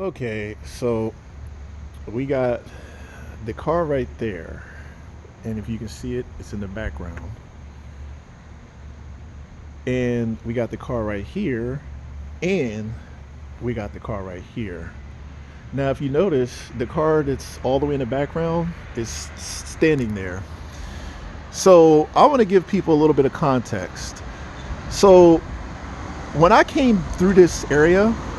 Okay, so we got the car right there, and if you can see it, it's in the background. And we got the car right here, and we got the car right here. Now, if you notice, the car that's all the way in the background is standing there. So I want to give people a little bit of context. So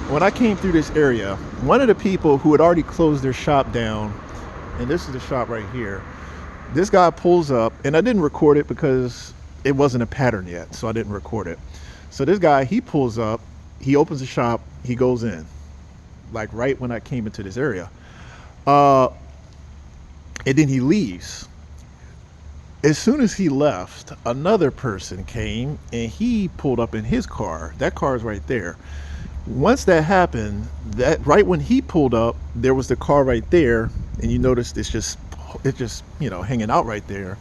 when I came through this area, one of the people who had already closed their shop down, and this is the shop right here, this guy pulls up, and I didn't record it because it wasn't a pattern yet, so I didn't record it. So this guy, he pulls up, he opens the shop, he goes in, like right when I came into this area. Uh, and then he leaves. As soon as he left, another person came and he pulled up in his car. That car is right there. Once that happened, that right when he pulled up, there was the car right there, and you noticed it's just hanging out right there,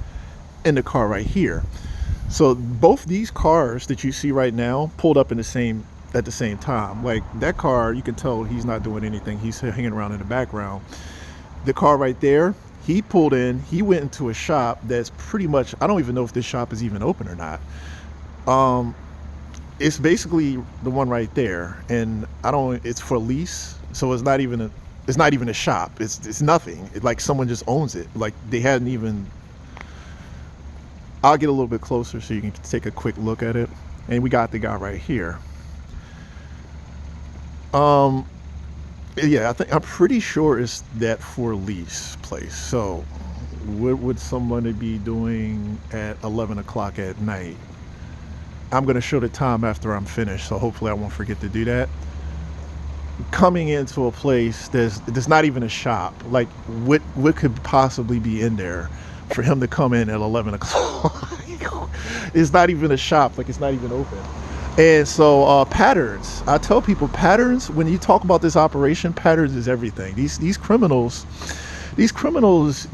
in the car right here. So both these cars that you see right now pulled up in the same at the same time. Like that car, you can tell he's not doing anything. He's hanging around in the background. The car right there, he pulled in, he went into a shop that's pretty much, I don't even know if this shop is even open or not. Um, it's basically the one right there, and I don't. It's for lease, so it's not even a shop. It's nothing. Like someone just owns it. Like they hadn't even. I'll get a little bit closer so you can take a quick look at it, and we got the guy right here. Um, yeah, I'm pretty sure it's that for lease place. So, what would somebody be doing at 11 o'clock at night? I'm gonna show the time after I'm finished, so hopefully I won't forget to do that. Coming into a place there's not even a shop. Like what could possibly be in there for him to come in at 11 o'clock? It's not even a shop. Like it's not even open. And so patterns. I tell people patterns. When you talk about this operation, patterns is everything. These criminals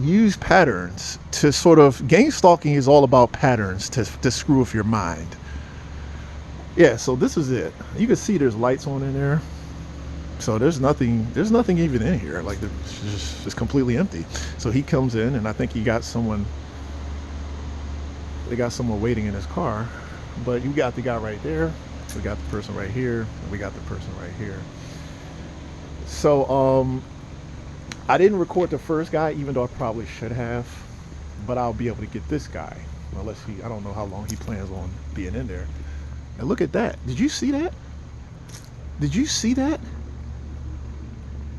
use patterns to sort of gang stalking is all about patterns to screw with your mind. Yeah, so this is it. You can see there's lights on in there. So there's nothing even in here. Like it's completely empty. So he comes in, and I think they got someone waiting in his car. But you got the guy right there. We got the person right here, and we got the person right here. So I didn't record the first guy, even though I probably should have. But I'll be able to get this guy, unless I don't know how long he plans on being in there. And look at that. Did you see that? Did you see that?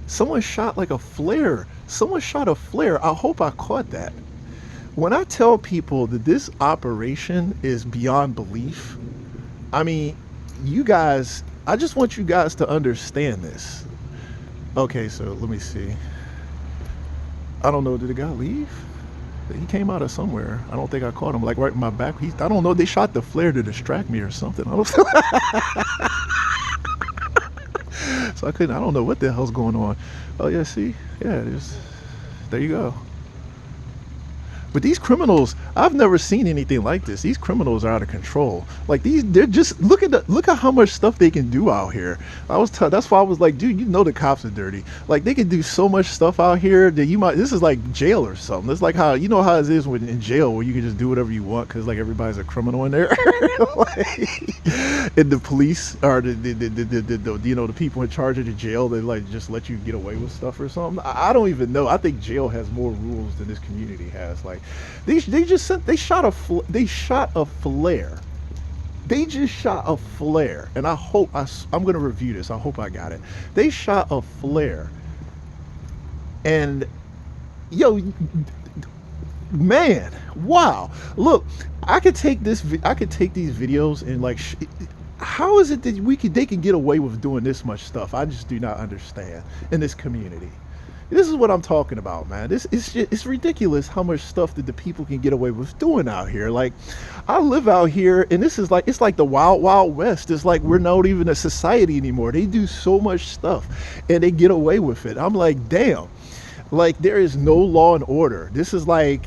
Someone shot like a flare. Someone shot a flare. I hope I caught that. When I tell people that this operation is beyond belief, I mean, you guys, I just want you guys to understand this. Okay, so let me see. I don't know. Did the guy leave? He came out of somewhere. I don't think I caught him. Like right in my back. I don't know. They shot the flare to distract me or something. I don't. So I couldn't. I don't know what the hell's going on. Oh yeah, see, yeah, there you go. But these criminals, I've never seen anything like this. These criminals are out of control. Like they're just look at how much stuff they can do out here. That's why I was like, dude, the cops are dirty. Like they can do so much stuff out here that you might. This is like jail or something. It's like how how it is when in jail where you can just do whatever you want because like everybody's a criminal in there. Like, and the police or the people in charge of the jail, they like just let you get away with stuff or something. I don't even know. I think jail has more rules than this community has. Like they shot a flare. They just shot a flare, and I'm gonna review this. I hope I got it. They shot a flare, and yo, man, wow! Look, I could take these videos and like, how is it that they can get away with doing this much stuff? I just do not understand in this community. This is what I'm talking about, man. It's ridiculous how much stuff that the people can get away with doing out here. Like, I live out here, and it's like the wild, wild west. It's like we're not even a society anymore. They do so much stuff, and they get away with it. I'm like, damn. Like there is no law and order. This is like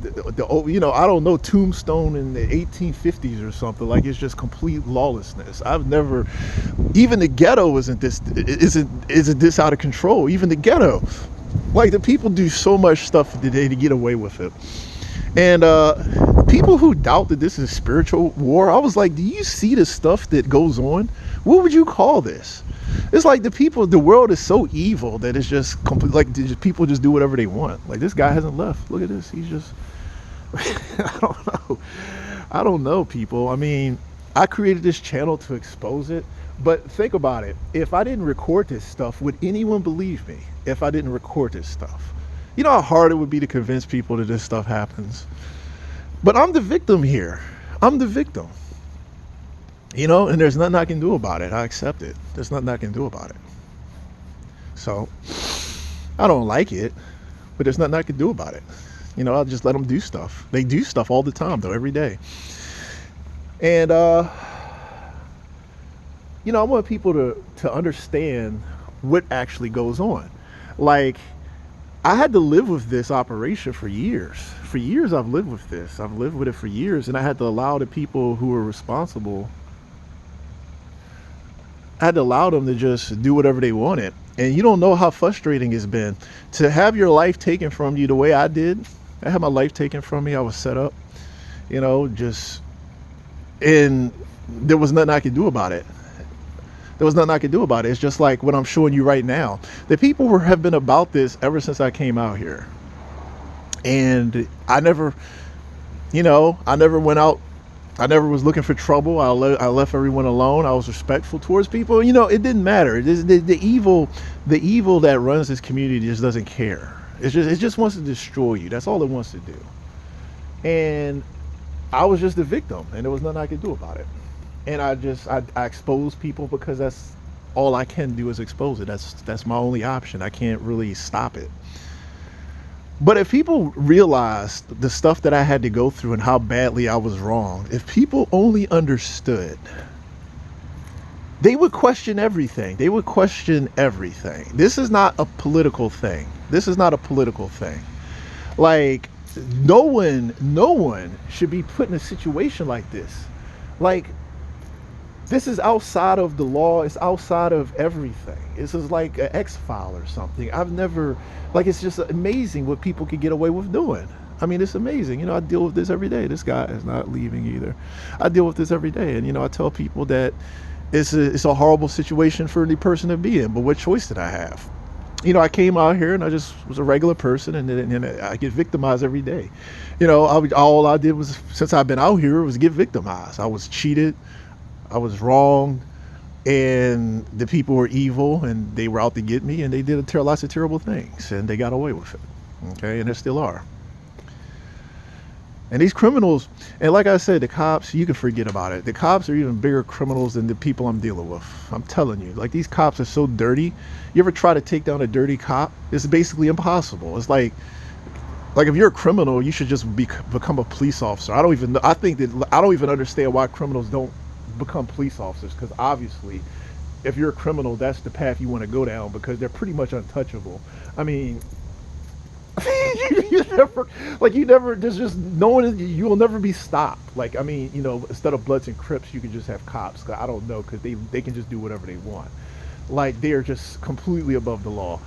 you know, I don't know, Tombstone in the 1850s or something. Like, it's just complete lawlessness. I've never, even the ghetto isn't this out of control. Even the ghetto, like, the people do so much stuff today to get away with it. And people who doubt that this is spiritual war, I was like, do you see the stuff that goes on? What would you call this? It's like the world is so evil that it's just complete, like, people just do whatever they want. Like, this guy hasn't left. Look at this. He's just, I don't know. I don't know, people. I mean, I created this channel to expose it, but think about it. If I didn't record this stuff, would anyone believe me if I didn't record this stuff? You know how hard it would be to convince people that this stuff happens? But I'm the victim here. I'm the victim. You know, and there's nothing I can do about it. I accept it. There's nothing I can do about it. So, I don't like it, but there's nothing I can do about it. You know, I'll just let them do stuff. They do stuff all the time, though, every day. And, you know, I want people to understand what actually goes on. Like, I had to live with this operation for years. For years, I've lived with this. I've lived with it for years, and I had to allow the people who were responsible, I had to allow them to just do whatever they wanted. And you don't know how frustrating it's been to have your life taken from you the way I did. I had my life taken from me. I was set up, you know, and there was nothing I could do about it. There was nothing I could do about it. It's just like what I'm showing you right now. The people have been about this ever since I came out here. And I never, you know, I never went out. I never was looking for trouble. I left everyone alone. I was respectful towards people. You know, it didn't matter. The evil that runs this community just doesn't care. It just wants to destroy you. That's all it wants to do. And I was just a victim, and there was nothing I could do about it. And I expose people because that's all I can do is expose it. That's my only option. I can't really stop it. But if people realized the stuff that I had to go through and how badly I was wrong, if people only understood, they would question everything. They would question everything. This is not a political thing. This is not a political thing. Like, no one should be put in a situation like this. Like, this is outside of the law. It's outside of everything. This is like an X-File or something. I've never, like, it's just amazing what people can get away with doing. I mean, it's amazing. You know, I deal with this every day. This guy is not leaving either. I deal with this every day. And, you know, I tell people that it's a horrible situation for any person to be in. But what choice did I have? You know, I came out here and I just was a regular person, and I get victimized every day. You know, all I did was, since I've been out here, was get victimized. I was cheated. I was wrong, and the people were evil, and they were out to get me, and they did lots of terrible things, and they got away with it. Okay, and they still are. And these criminals, and like I said, the cops, you can forget about it. The cops are even bigger criminals than the people I'm dealing with. I'm telling you, like, these cops are so dirty. You ever try to take down a dirty cop? It's basically impossible. It's like if you're a criminal, you should just become a police officer. I don't even understand why criminals don't become police officers, because obviously if you're a criminal, that's the path you want to go down, because they're pretty much untouchable. I mean, there's just no one, you will never be stopped. Like, I mean, you know, instead of Bloods and Crips, you could just have cops. I don't know, because they can just do whatever they want. Like, they are just completely above the law.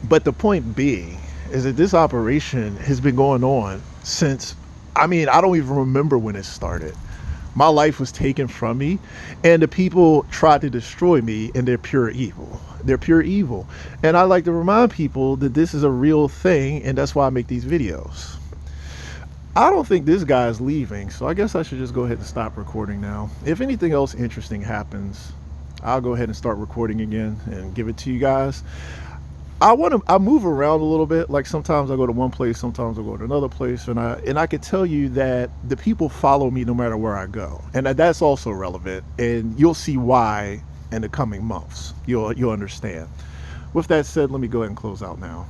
But the point being is that this operation has been going on since, I mean, I don't even remember when it started. My life was taken from me, and the people tried to destroy me, and they're pure evil. They're pure evil. And I like to remind people that this is a real thing, and that's why I make these videos. I don't think this guy is leaving, so I guess I should just go ahead and stop recording now. If anything else interesting happens, I'll go ahead and start recording again and give it to you guys. I move around a little bit. Like, sometimes I go to one place, sometimes I go to another place, and I can tell you that the people follow me no matter where I go, and that's also relevant. And you'll see why in the coming months. You'll understand. With that said, let me go ahead and close out now.